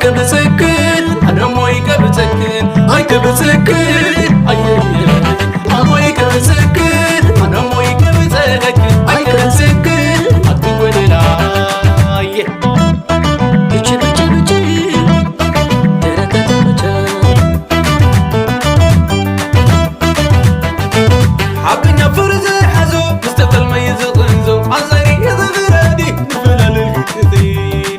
كبسكن أنا موي كبسكن أي كبسكن أي أموي كبسكن أنا موي كبسكن أي كبسكن أتقول لا حقنا فرز حزو مستقل ما يزقنزو عزاري يزغرادي نفلل الكثير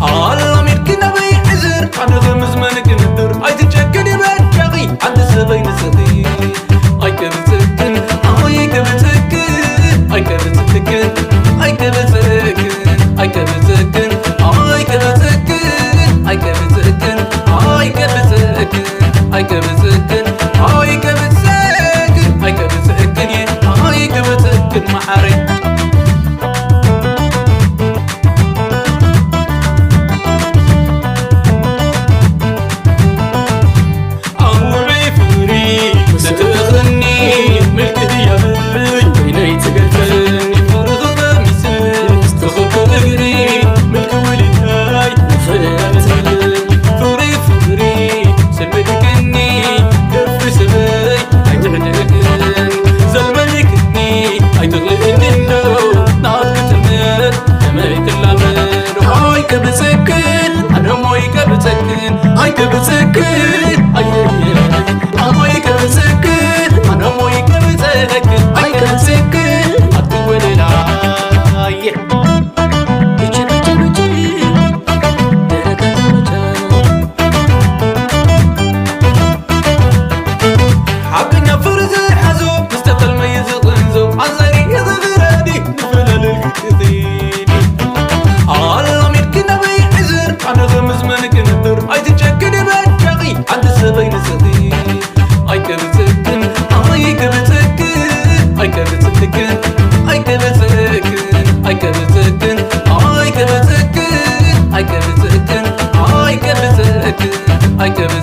الله ملكنا بيحزر أنا غمز منك ندر أي تتشكل بشاقي عند السبين السدي أي كبسكن أي كبسكن أي كبسكن أي كبسكن أي كبسكن أي كبسكن أي كبسكن أي كبسكن أي كبسكن أي كبسكن أي كبسكن أي كبسكن محاري كبسكن أنا موي كبسكن أي كبسكن أي أموي كبسكن أنا موي كبسكن أي كبسكن أتقول لا حقنا فرز حزو مستقل ما يزقنزو عزاري يزغرادي نفلل الكثير الله ملكنا بيحزر أنا غمز منك ندر أي تتشكل بشاقي عند السبين السدي أي كبسكن أي كبسكن أي كبسكن أي كبسكن أي كبسكن أي كبسكن أي كبسكن أي كبسكن أي كبسكن